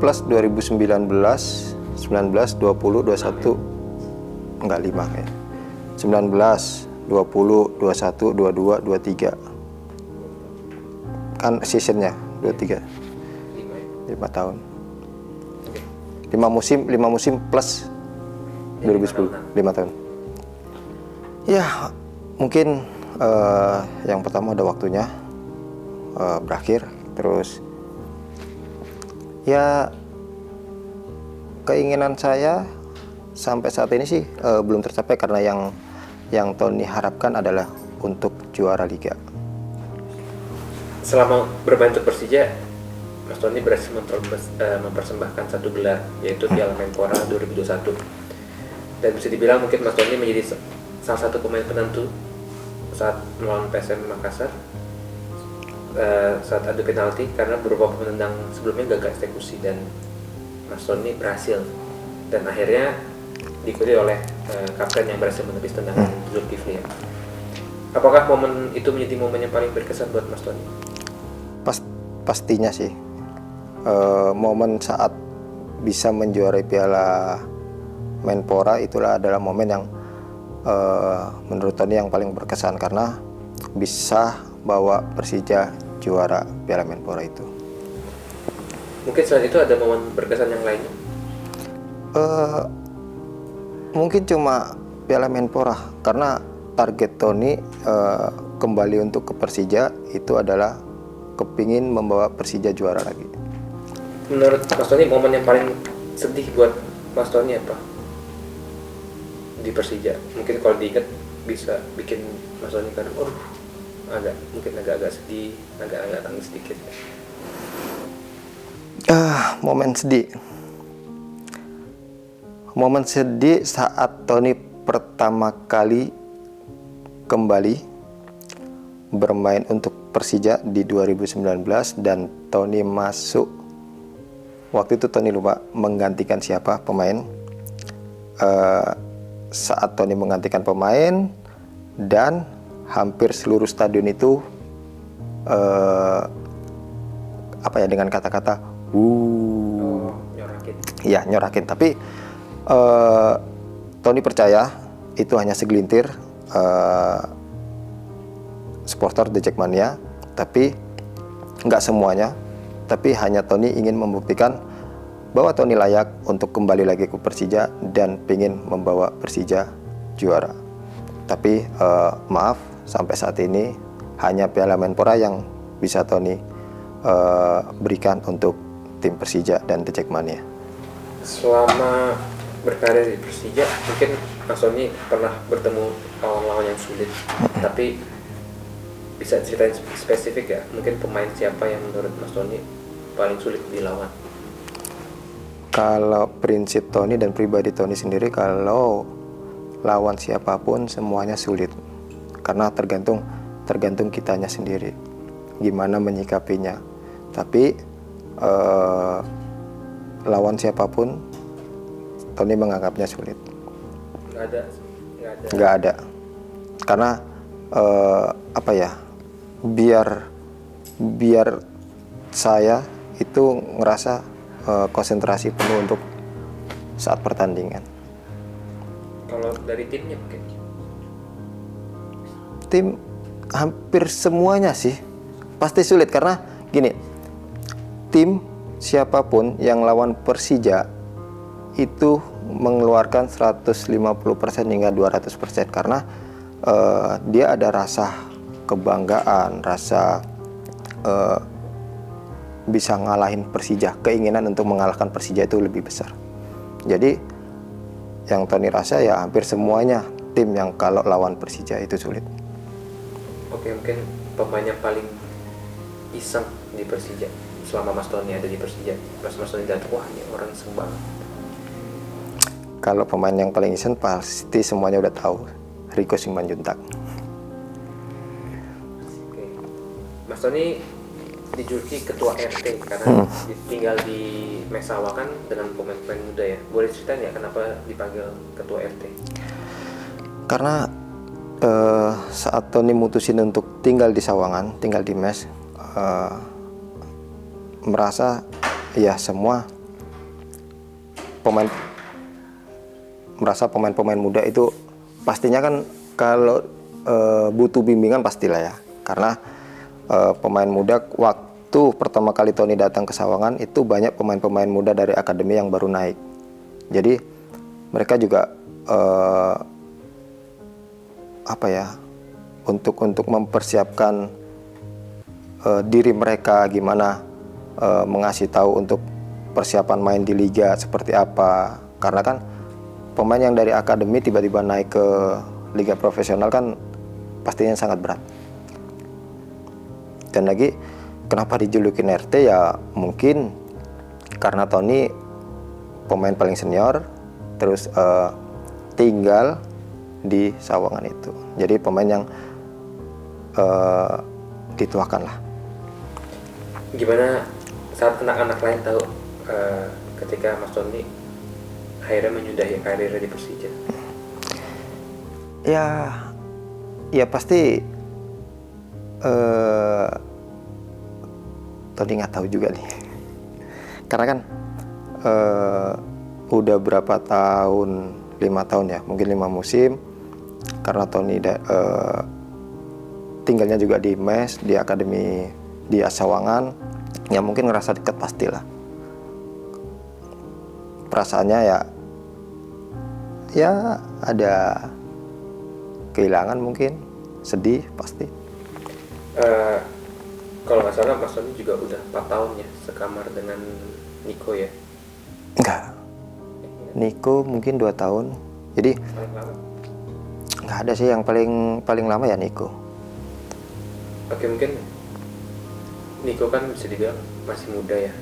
plus 2019, 19, 20, 21, enggak 5 kayak. 19, 20, 21, 22, 23. Kan seasonnya 23. 5 tahun. 5 musim plus 2010, 5 tahun. Ya, mungkin yang pertama ada waktunya berakhir, terus ya keinginan saya sampai saat ini sih belum tercapai karena yang Tony harapkan adalah untuk juara liga. Selama bermain untuk Persija, Mas Tony berhasil mempersembahkan satu gelar, yaitu Piala Menpora 2021. Dan bisa dibilang mungkin Mas Tony menjadi salah satu pemain penentu saat melawan PSM Makassar saat adu penalti, karena beberapa penendang sebelumnya gagal eksekusi dan Mas Tony berhasil, dan akhirnya diikuti oleh kapten yang berhasil menepis tendangan Zulkifli. Apakah momen itu menjadi momen yang paling berkesan buat Mas Tony? Pastinya sih momen saat bisa menjuarai Piala Menpora itulah adalah momen yang menurut Tony yang paling berkesan karena bisa bawa Persija juara Piala Menpora itu. Mungkin selain itu ada momen berkesan yang lainnya? Mungkin cuma Piala Menpora karena target Tony kembali untuk ke Persija itu adalah kepingin membawa Persija juara lagi. Menurut Mas Tony momen yang paling sedih buat Mas Tony apa di Persija? Mungkin kalau diingat bisa bikin Mas Tony kan agak sedih, agak tangis sedikit. Momen sedih saat Tony pertama kali kembali bermain untuk Persija di 2019 dan Tony masuk. Waktu itu Tony lupa menggantikan siapa pemain. Saat Tony menggantikan pemain dan hampir seluruh stadion itu dengan kata-kata nyorakin. Ya, nyorakin. Tapi Tony percaya itu hanya segelintir supporter The Jackmania, tapi nggak semuanya. Tapi hanya Tony ingin membuktikan bahwa Tony layak untuk kembali lagi ke Persija dan ingin membawa Persija juara. Tapi maaf, sampai saat ini hanya Piala Menpora yang bisa Tony berikan untuk tim Persija dan The Jackmania. Selama berkarir di Persija, mungkin Mas Tony pernah bertemu lawan-lawan yang sulit, tapi bisa ceritain spesifik ya, mungkin pemain siapa yang menurut Mas Tony paling sulit dilawan? Kalau prinsip Tony dan pribadi Tony sendiri, kalau lawan siapapun semuanya sulit, karena tergantung kitanya sendiri gimana menyikapinya. Tapi lawan siapapun Tony menganggapnya sulit. Nggak ada. Karena biar saya itu ngerasa konsentrasi penuh untuk saat pertandingan. Kalau dari timnya mungkin? Tim hampir semuanya sih pasti sulit karena gini, tim siapapun yang lawan Persija itu mengeluarkan 150% hingga 200% karena dia ada rasa kebanggaan, rasa bisa ngalahin Persija, keinginan untuk mengalahkan Persija itu lebih besar. Jadi yang Tony rasa ya hampir semuanya tim yang kalau lawan Persija itu sulit. Oke, mungkin pemain yang paling iseng di Persija selama Mas Tony ada di Persija, Mas Tony lihat, wah ini orang iseng banget. Kalau pemain yang paling iseng pasti semuanya udah tahu, Rico Simanjuntak. Oke. Mas Tony dijuluki ketua RT karena tinggal di Mesawa kan dengan pemain-pemain muda ya. Boleh cerita nggak kenapa dipanggil ketua RT? Karena saat Tony mutusin untuk tinggal di Sawangan, tinggal di Mes, merasa ya semua pemain merasa pemain-pemain muda itu pastinya kan kalau butuh bimbingan pastilah ya, karena pemain muda waktu pertama kali Tony datang ke Sawangan itu banyak pemain-pemain muda dari akademi yang baru naik, jadi mereka juga apa ya, untuk mempersiapkan diri mereka gimana, mengasih tahu untuk persiapan main di liga seperti apa, karena kan pemain yang dari akademi tiba-tiba naik ke liga profesional kan pastinya sangat berat. Dan lagi kenapa dijulukin RT ya, mungkin karena Tony pemain paling senior, terus tinggal di Sawangan itu, jadi pemain yang dituakan lah. Gimana saat anak-anak lain tahu ketika Mas Tony akhirnya menyudahi karirnya di Persija? Ya pasti Tony nggak tahu juga nih, karena kan udah berapa tahun, 5 tahun ya, mungkin 5 musim, karena Tony tinggalnya juga di mes, di akademi di Sawangan, ya mungkin ngerasa dekat pastilah. Perasaannya ya ada kehilangan, mungkin sedih pasti. Kalau nggak salah Mas Tony juga udah 4 tahun ya sekamar dengan Niko ya? Enggak, Niko mungkin 2 tahun, jadi Paling lama? nggak ada sih yang paling lama ya Niko. Oke, mungkin Niko kan bisa dibilang masih muda ya.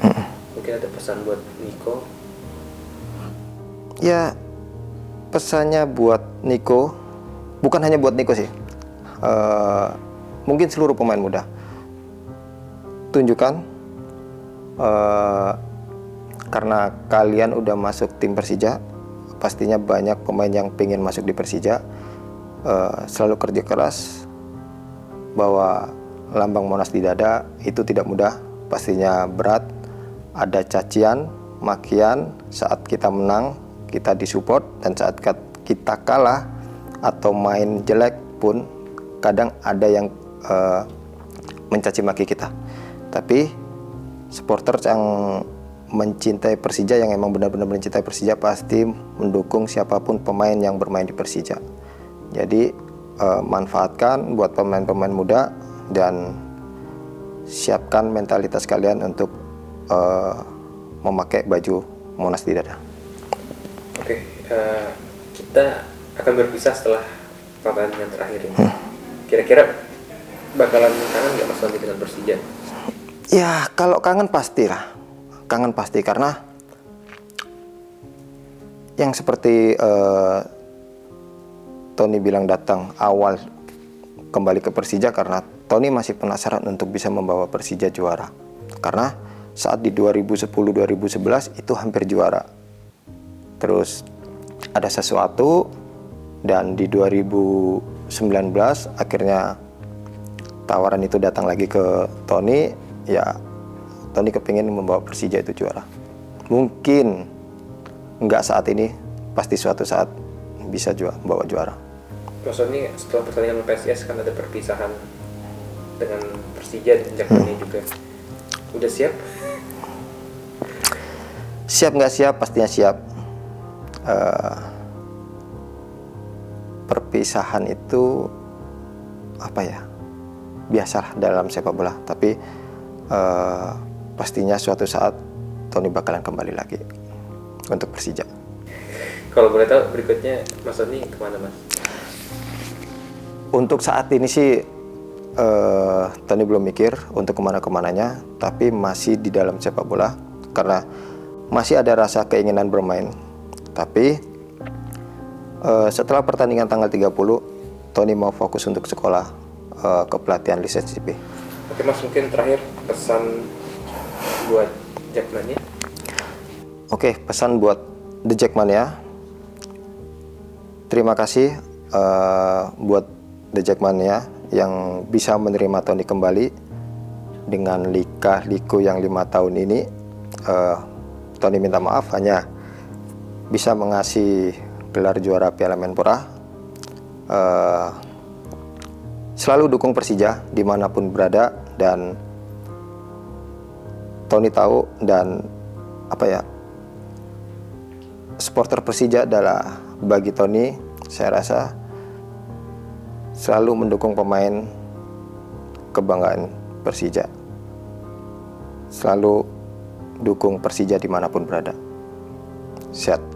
Mungkin ada pesan buat Niko? Ya pesannya buat Niko, bukan hanya buat Niko sih, mungkin seluruh pemain muda, tunjukkan karena kalian udah masuk tim Persija, pastinya banyak pemain yang pengen masuk di Persija. Selalu kerja keras, bawa lambang Monas di dada, itu tidak mudah, pastinya berat, ada cacian, makian, saat kita menang kita disupport, dan saat kita kalah atau main jelek pun kadang ada yang mencaci maki kita. Tapi supporter yang mencintai Persija, yang emang benar-benar mencintai Persija, pasti mendukung siapapun pemain yang bermain di Persija. Jadi manfaatkan buat pemain-pemain muda dan siapkan mentalitas kalian untuk memakai baju Monas di dada. Oke, kita akan berpisah setelah pertandingan terakhir ini. Kira-kira bakalan kangen nggak Mas Tony dengan Persija? Ya kalau kangen pastilah, kangen pasti, karena yang seperti Tony bilang datang awal kembali ke Persija karena Tony masih penasaran untuk bisa membawa Persija juara. Karena saat di 2010-2011 itu hampir juara. Terus ada sesuatu, dan di 2019 akhirnya tawaran itu datang lagi ke Tony. Ya Tony kepingin membawa Persija itu juara. Mungkin nggak saat ini, pasti suatu saat bisa bawa juara. Mas Tony setelah pertandingan PSIS kan ada perpisahan dengan Persija dan Jakmania juga. Udah siap? Siap nggak siap? Pastinya siap. Perpisahan itu apa ya? Biasalah dalam sepak bola. Tapi pastinya suatu saat Tony bakalan kembali lagi untuk Persija. Kalau boleh tahu berikutnya Mas Tony kemana Mas? Untuk saat ini sih Tony belum mikir untuk kemana-kemananya, tapi masih di dalam sepak bola karena masih ada rasa keinginan bermain. Tapi setelah pertandingan tanggal 30, Tony mau fokus untuk sekolah kepelatihan lisensi CP. Oke Mas, mungkin terakhir pesan buat Jakmania. Oke, pesan buat The Jakmania. Terima kasih buat The Jakmania yang bisa menerima Tony kembali dengan lika-liku yang 5 tahun ini. Tony minta maaf hanya bisa mengasih gelar juara Piala Menpora. Selalu dukung Persija dimanapun berada, dan Tony tahu dan supporter Persija adalah bagi Tony, saya rasa selalu mendukung pemain kebanggaan Persija, selalu dukung Persija dimanapun berada. Sehat.